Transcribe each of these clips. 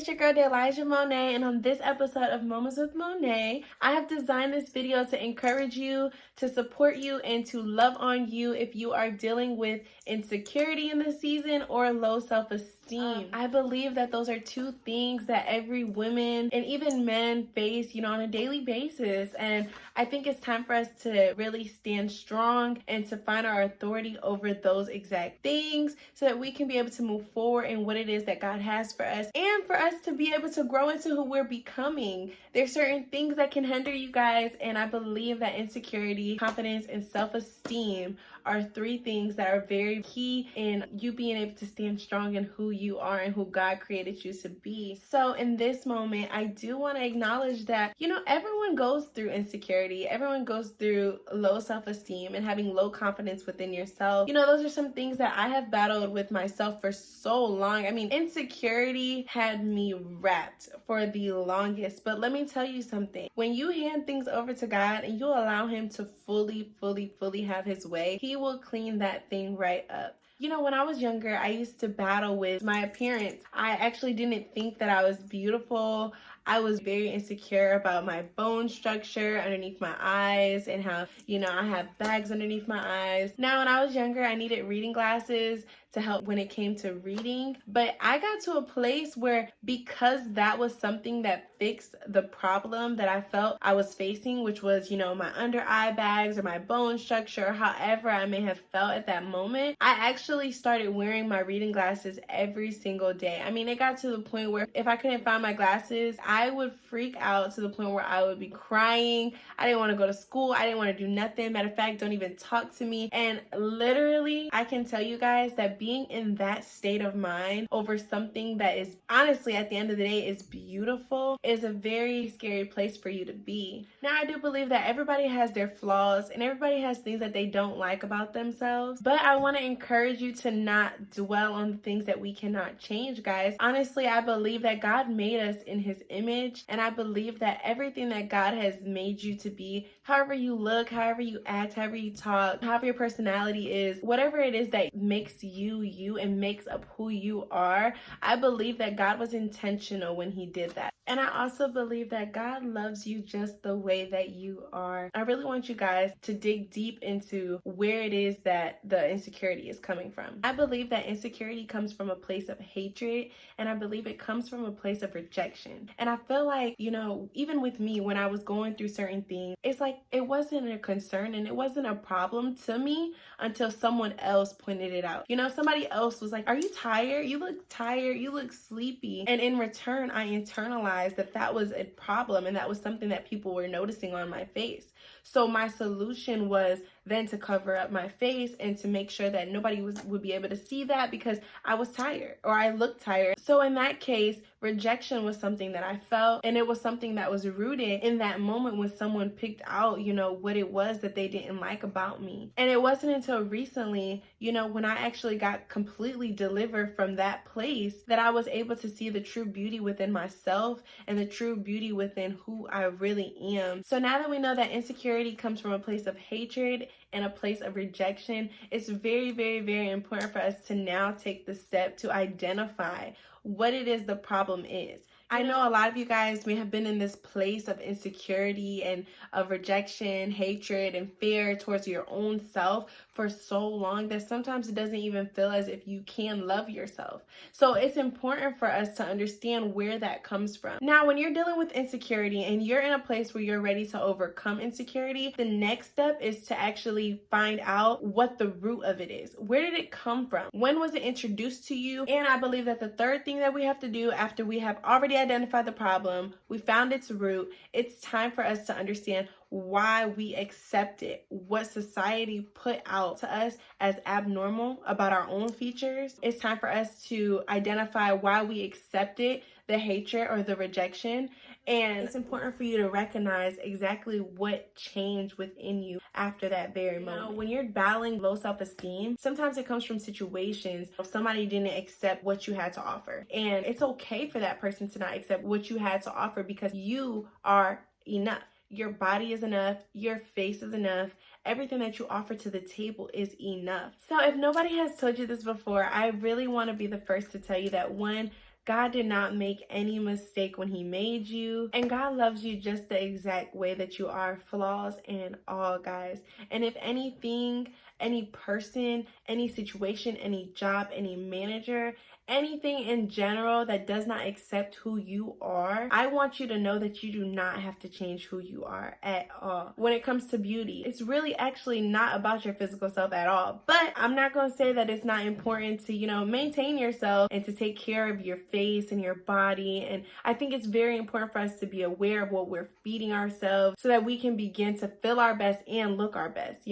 it's your girl Daylyshja Monet, and on this episode of Moments with Monet, I have designed this video to encourage you, to support you, and to love on you if you are dealing with insecurity in this season or low self-esteem. I believe that those are two things that every woman and even men face, on a daily basis, and I think it's time for us to really stand strong and to find our authority over those exact things so that we can be able to move forward in what it is that God has for us and for us to be able to grow into who we're becoming. There's certain things that can hinder you guys, and I believe that insecurity, confidence, and self-esteem are three things that are very key in you being able to stand strong in who you are and who God created you to be. So in this moment, I do want to acknowledge that, everyone goes through insecurity. Everyone goes through low self-esteem and having low confidence within yourself. Those are some things that I have battled with myself for so long. Insecurity had me wrapped for the longest, but let me tell you something. When you hand things over to God and you allow Him to fully have His way, He will clean that thing right up. When I was younger, I used to battle with my appearance. I actually didn't think that I was beautiful. I was very insecure about my bone structure underneath my eyes and how, I have bags underneath my eyes. Now, when I was younger, I needed reading glasses to help when it came to reading. But I got to a place where, because that was something that fixed the problem that I felt I was facing, which was, my under eye bags or my bone structure, or however I may have felt at that moment, I actually started wearing my reading glasses every single day. It got to the point where if I couldn't find my glasses, I would freak out to the point where I would be crying. I didn't want to go to school. I didn't want to do nothing. Matter of fact, don't even talk to me. And literally, I can tell you guys that being in that state of mind over something that is honestly, at the end of the day, is beautiful is a very scary place for you to be. Now, I do believe that everybody has their flaws and everybody has things that they don't like about themselves, but I want to encourage you to not dwell on the things that we cannot change, guys. Honestly, I believe that God made us in His image, and I believe that everything that God has made you to be, however you look, however you act, however you talk, however your personality is, whatever it is that makes you you and makes up who you are, I believe that God was intentional when He did that. And I also believe that God loves you just the way that you are. I really want you guys to dig deep into where it is that the insecurity is coming from. I believe that insecurity comes from a place of hatred, and I believe it comes from a place of rejection. And I feel like, even with me, when I was going through certain things, it's like it wasn't a concern and it wasn't a problem to me until someone else pointed it out. Somebody else was like, "Are you tired? You look tired. You look sleepy." And in return, I internalized that was a problem and that was something that people were noticing on my face. So my solution was then to cover up my face and to make sure that nobody would be able to see that because I was tired or I looked tired. So in that case, rejection was something that I felt, and it was something that was rooted in that moment when someone picked out, what it was that they didn't like about me. And it wasn't until recently, when I actually got completely delivered from that place, that I was able to see the true beauty within myself and the true beauty within who I really am. So now that we know that insecurity comes from a place of hatred and a place of rejection, it's very, very, very important for us to now take the step to identify what it is the problem is. I know a lot of you guys may have been in this place of insecurity and of rejection, hatred, and fear towards your own self for so long that sometimes it doesn't even feel as if you can love yourself. So it's important for us to understand where that comes from. Now, when you're dealing with insecurity and you're in a place where you're ready to overcome insecurity, the next step is to actually find out what the root of it is. Where did it come from? When was it introduced to you? And I believe that the third thing that we have to do after we have already identified the problem, we found its root, it's time for us to understand why we accept it, what society put out to us as abnormal about our own features. It's time for us to identify why we accept it, the hatred or the rejection. And it's important for you to recognize exactly what changed within you after that very moment. When you're battling low self-esteem, sometimes it comes from situations somebody didn't accept what you had to offer. And it's okay for that person to not accept what you had to offer because you are enough. Your body is enough. Your face is enough. Everything that you offer to the table is enough. So if nobody has told you this before, I really want to be the first to tell you that, one, God did not make any mistake when he made you, and God loves you just the exact way that you are, flaws and all, guys. And if anything, any person, any situation, any job, any manager, anything in general that does not accept who you are, I want you to know that you do not have to change who you are at all. When it comes to beauty, it's really actually not about your physical self at all. But I'm not going to say that it's not important to, maintain yourself and to take care of your face and your body. And I think it's very important for us to be aware of what we're feeding ourselves so that we can begin to feel our best and look our best,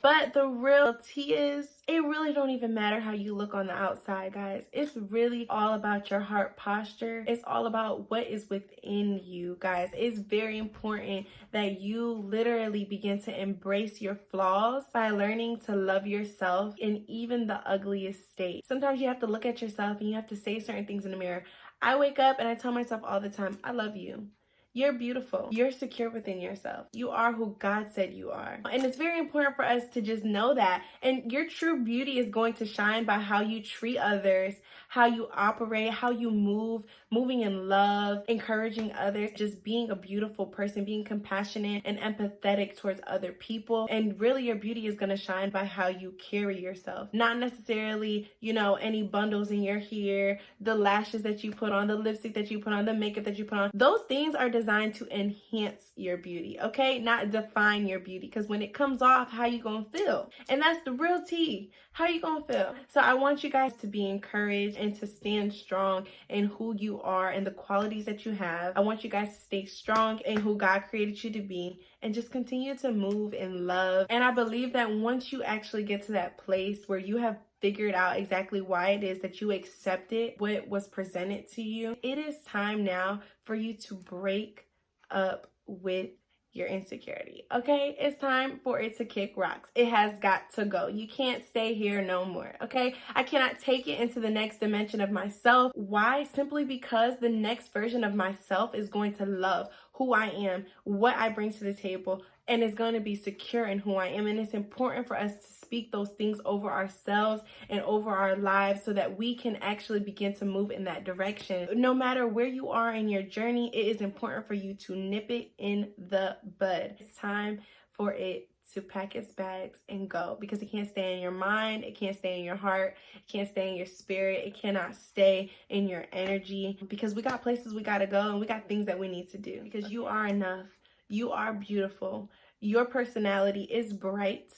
But the real tea is, it really don't even matter how you look on the outside, guys. It's really all about your heart posture. It's all about what is within you, guys. It's very important that you literally begin to embrace your flaws by learning to love yourself in even the ugliest state. Sometimes you have to look at yourself and you have to say certain things in the mirror. I wake up and I tell myself all the time, I love you. You're beautiful. You're secure within yourself. You are who God said you are. And it's very important for us to just know that. And your true beauty is going to shine by how you treat others, how you operate, how you move, moving in love, encouraging others, just being a beautiful person, being compassionate and empathetic towards other people. And really your beauty is going to shine by how you carry yourself. Not necessarily, any bundles in your hair, the lashes that you put on, the lipstick that you put on, the makeup that you put on. Those things are designed to enhance your beauty, okay? Not define your beauty, because when it comes off, how you gonna feel? And that's the real tea. How you gonna feel? So I want you guys to be encouraged and to stand strong in who you are and the qualities that you have. I want you guys to stay strong in who God created you to be and just continue to move in love. And I believe that once you actually get to that place where you have figured out exactly why it is that you accepted what was presented to you, it is time now for you to break up with your insecurity, okay? It's time for it to kick rocks. It has got to go. You can't stay here no more, okay? I cannot take it into the next dimension of myself. Why? Simply because the next version of myself is going to love who I am, what I bring to the table, and is going to be secure in who I am. And it's important for us to speak those things over ourselves and over our lives so that we can actually begin to move in that direction. No matter where you are in your journey, it is important for you to nip it in the bud. It's time for it to pack its bags and go, because it can't stay in your mind, it can't stay in your heart, it can't stay in your spirit, it cannot stay in your energy, because we got places we gotta go and we got things that we need to do, because you are enough. You are beautiful. Your personality is bright.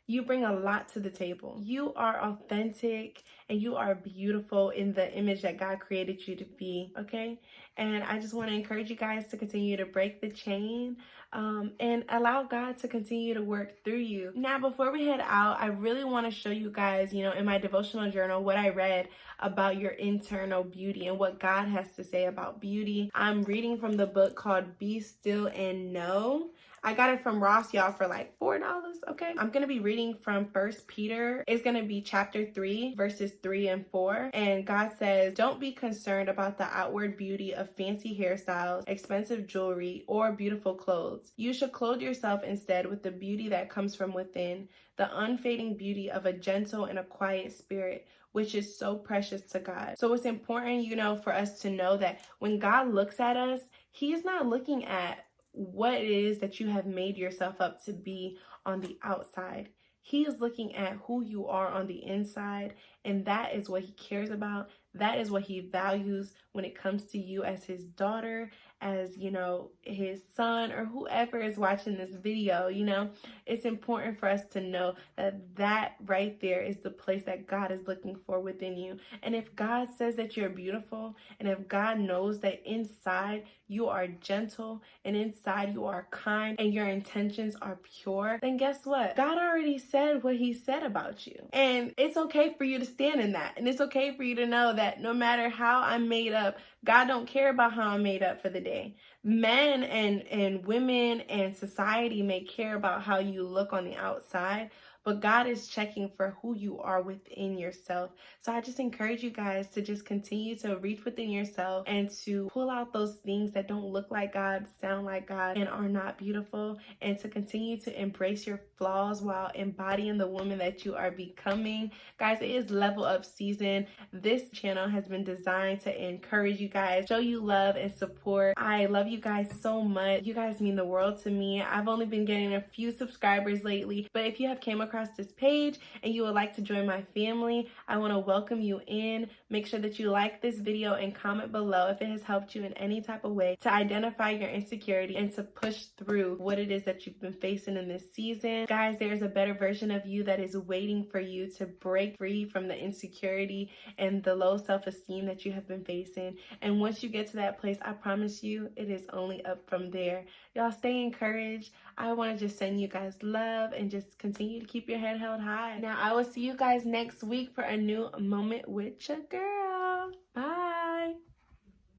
You bring a lot to the table. You are authentic and you are beautiful in the image that God created you to be, okay? And I just want to encourage you guys to continue to break the chain and allow God to continue to work through you. Now, before we head out, I really want to show you guys, in my devotional journal, what I read about your internal beauty and what God has to say about beauty. I'm reading from the book called Be Still and Know. I got it from Ross, y'all, for like $4, okay? I'm going to be reading from 1 Peter. It's going to be chapter 3, verses 3 and 4. And God says, don't be concerned about the outward beauty of fancy hairstyles, expensive jewelry, or beautiful clothes. You should clothe yourself instead with the beauty that comes from within, the unfading beauty of a gentle and a quiet spirit, which is so precious to God. So it's important, for us to know that when God looks at us, He's not looking at what it is that you have made yourself up to be on the outside. He is looking at who you are on the inside, and that is what He cares about. That is what He values when it comes to you as His daughter, as, His son, or whoever is watching this video. It's important for us to know that right there is the place that God is looking for within you. And if God says that you're beautiful, and if God knows that inside you are gentle, and inside you are kind, and your intentions are pure, then guess what? God already said what He said about you. And it's okay for you to stand in that. And it's okay for you to know that no matter how I'm made up, God don't care about how I'm made up for the day. Men and women and society may care about how you look on the outside, but God is checking for who you are within yourself. So I just encourage you guys to just continue to reach within yourself and to pull out those things that don't look like God, sound like God, and are not beautiful, and to continue to embrace your flaws while embodying the woman that you are becoming. Guys, it is level up season. This channel has been designed to encourage you guys, show you love and support. I love you guys so much. You guys mean the world to me. I've only been getting a few subscribers lately, but if you have came across this page and you would like to join my family, I want to welcome you in. Make sure that you like this video and comment below if it has helped you in any type of way to identify your insecurity and to push through what it is that you've been facing in this season. Guys, there's a better version of you that is waiting for you to break free from the insecurity and the low self-esteem that you have been facing. And once you get to that place, I promise you, it is only up from there. Y'all stay encouraged. I want to just send you guys love and just continue to keep your head held high. Now, I will see you guys next week for a new moment with your girl.